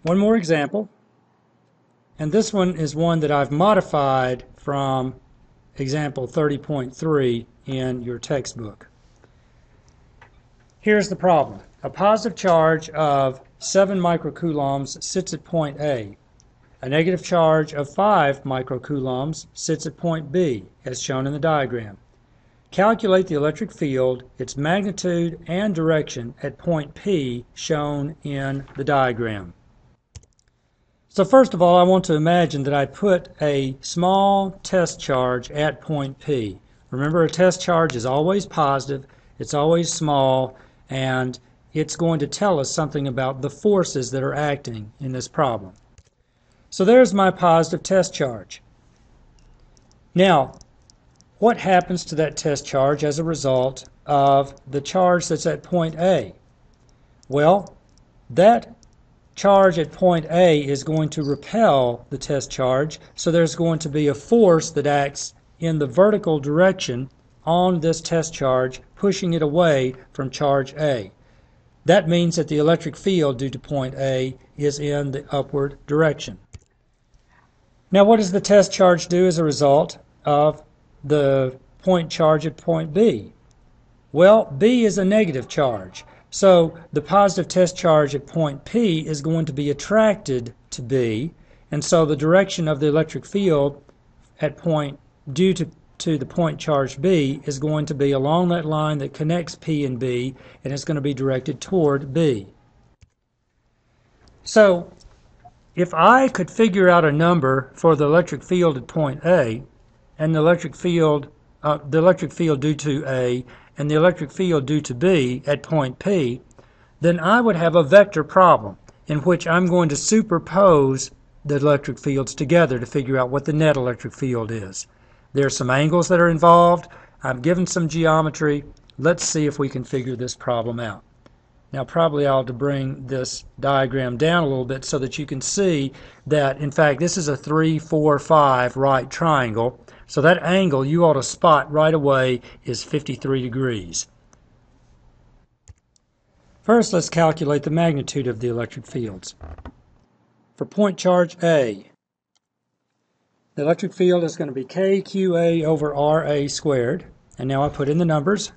One more example, and this one is one that I've modified from example 30.3 in your textbook. Here's the problem. A positive charge of 7 microcoulombs sits at point A. A negative charge of 5 microcoulombs sits at point B, as shown in the diagram. Calculate the electric field, its magnitude and direction at point P, shown in the diagram. So first of all, I want to imagine that I put a small test charge at point P. Remember, a test charge is always positive, it's always small, and it's going to tell us something about the forces that are acting in this problem. So there's my positive test charge. Now, what happens to that test charge as a result of the charge that's at point A? Well, that charge at point A is going to repel the test charge, so there's going to be a force that acts in the vertical direction on this test charge, pushing it away from charge A. That means that the electric field due to point A is in the upward direction. Now, what does the test charge do as a result of the point charge at point B? Well, B is a negative charge. So the positive test charge at point P is going to be attracted to B, and so the direction of the electric field at point due to the point charge B is going to be along that line that connects P and B, and it's going to be directed toward B. So if I could figure out a number for the electric field at point A, and the electric field due to A, and the electric field due to B at point P, then I would have a vector problem in which I'm going to superpose the electric fields together to figure out what the net electric field is. There are some angles that are involved. I've given some geometry. Let's see if we can figure this problem out. Now, probably I ought to bring this diagram down a little bit so that you can see that, in fact, this is a 3, 4, 5 right triangle. So that angle you ought to spot right away is 53 degrees. First, let's calculate the magnitude of the electric fields. For point charge A, the electric field is going to be KQA over RA squared. And now I put in the numbers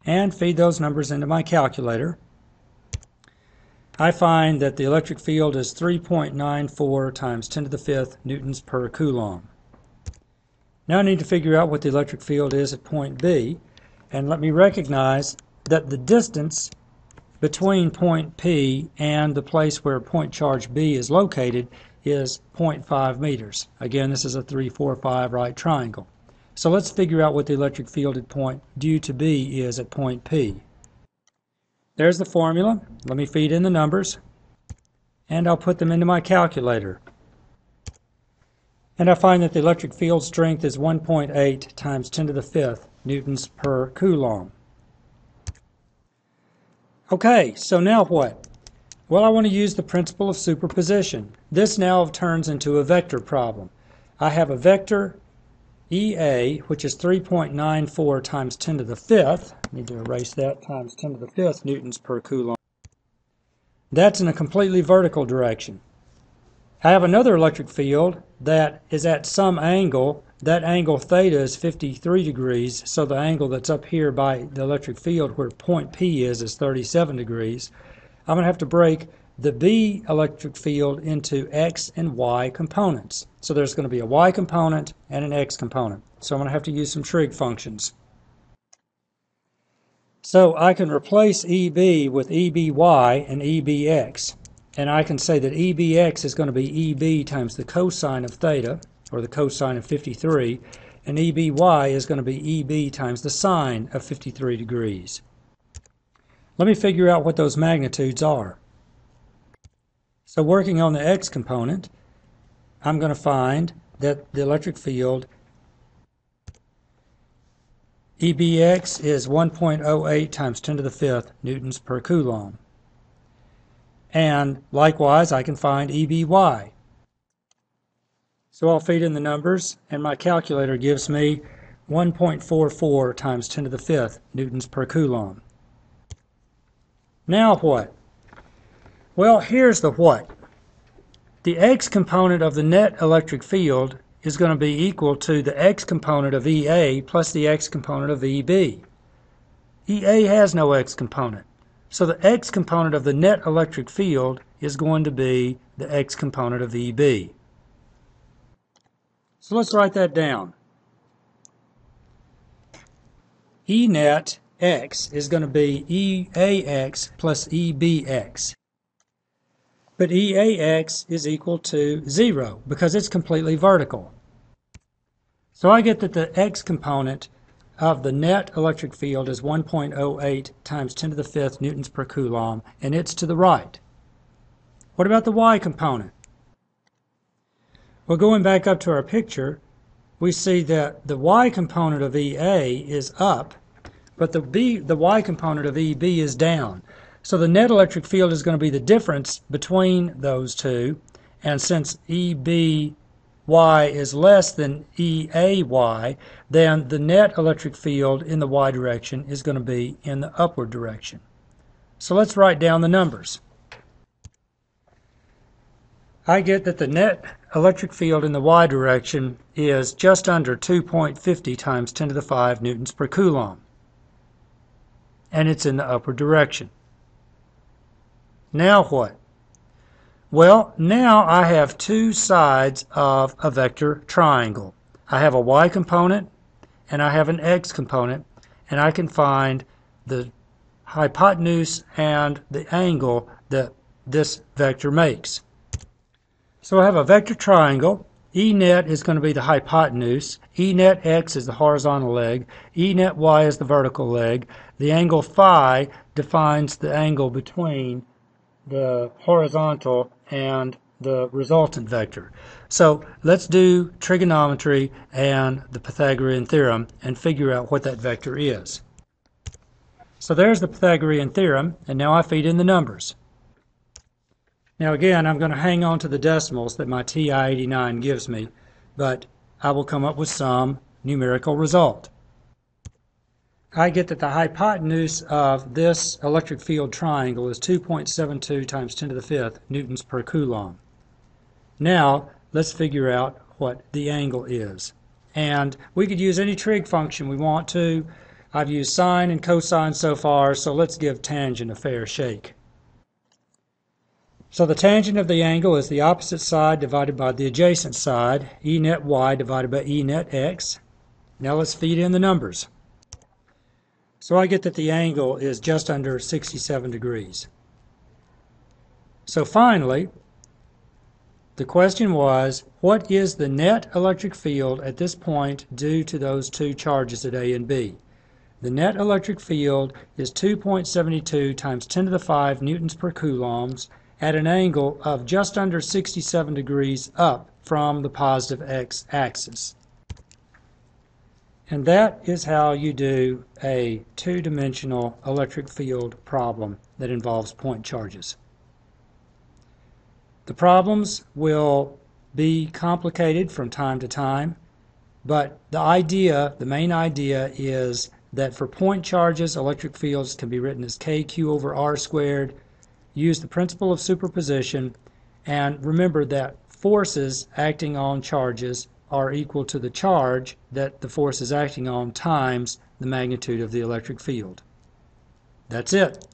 and feed those numbers into my calculator. I find that the electric field is 3.94 times 10 to the 5th newtons per coulomb. Now I need to figure out what the electric field is at point B, and let me recognize that the distance between point P and the place where point charge B is located is 0.5 meters. Again, this is a 3, 4, 5 right triangle. So let's figure out what the electric field at point due to B is at point P. There's the formula. Let me feed in the numbers, and I'll put them into my calculator. And I find that the electric field strength is 1.8 times 10 to the 5th newtons per coulomb. Okay, so now what? Well, I want to use the principle of superposition. This now turns into a vector problem. I have a vector EA, which is 3.94 times 10 to the 5th. I need to erase that, times 10 to the 5th newtons per coulomb. That's in a completely vertical direction. I have another electric field that is at some angle. That angle theta is 53 degrees, so the angle that's up here by the electric field where point P is 37 degrees. I'm going to have to break the B electric field into X and Y components. So there's going to be a Y component and an X component. So I'm going to have to use some trig functions. So I can replace EB with EBY and EBX. And I can say that EBX is going to be EB times the cosine of theta, or the cosine of 53, and EBY is going to be EB times the sine of 53 degrees. Let me figure out what those magnitudes are. So working on the X component, I'm going to find that the electric field EBX is 1.08 times 10 to the 5th newtons per coulomb. And likewise, I can find EBY. So I'll feed in the numbers, and my calculator gives me 1.44 times 10 to the 5th newtons per coulomb. Now what? Well, here's the what. The x component of the net electric field is going to be equal to the x component of EA plus the x component of EB. EA has no x component, so the x component of the net electric field is going to be the x component of EB. So let's write that down. E net x is going to be EAX plus EBX. But EAX is equal to 0 because it's completely vertical. So I get that the x component of the net electric field is 1.08 times 10 to the 5th newtons per coulomb, and it's to the right. What about the y component? Well, going back up to our picture, we see that the y component of EA is up, but the y component of EB is down. So the net electric field is going to be the difference between those two, and since EBY is less than EAY, then the net electric field in the y direction is going to be in the upward direction. So let's write down the numbers. I get that the net electric field in the y direction is just under 2.50 times 10 to the 5 newtons per coulomb, and it's in the upward direction. Now what? Well, now I have two sides of a vector triangle. I have a y component and I have an x component, and I can find the hypotenuse and the angle that this vector makes. So I have a vector triangle. E net is going to be the hypotenuse, E net x is the horizontal leg, E net y is the vertical leg. The angle phi defines the angle between the horizontal and the resultant vector. So let's do trigonometry and the Pythagorean theorem and figure out what that vector is. So there's the Pythagorean theorem, and now I feed in the numbers. Now again, I'm going to hang on to the decimals that my TI-89 gives me, but I will come up with some numerical result. I get that the hypotenuse of this electric field triangle is 2.72 times 10 to the 5th newtons per coulomb. Now, let's figure out what the angle is. And we could use any trig function we want to. I've used sine and cosine so far, so let's give tangent a fair shake. So the tangent of the angle is the opposite side divided by the adjacent side, E net y divided by E net x. Now let's feed in the numbers. So I get that the angle is just under 67 degrees. So finally, the question was, what is the net electric field at this point due to those two charges at A and B? The net electric field is 2.72 times 10 to the 5 newtons per coulombs at an angle of just under 67 degrees up from the positive x-axis. And that is how you do a two-dimensional electric field problem that involves point charges. The problems will be complicated from time to time, but the main idea is that for point charges, electric fields can be written as kq over r squared. Use the principle of superposition, and remember that forces acting on charges are equal to the charge that the force is acting on times the magnitude of the electric field. That's it.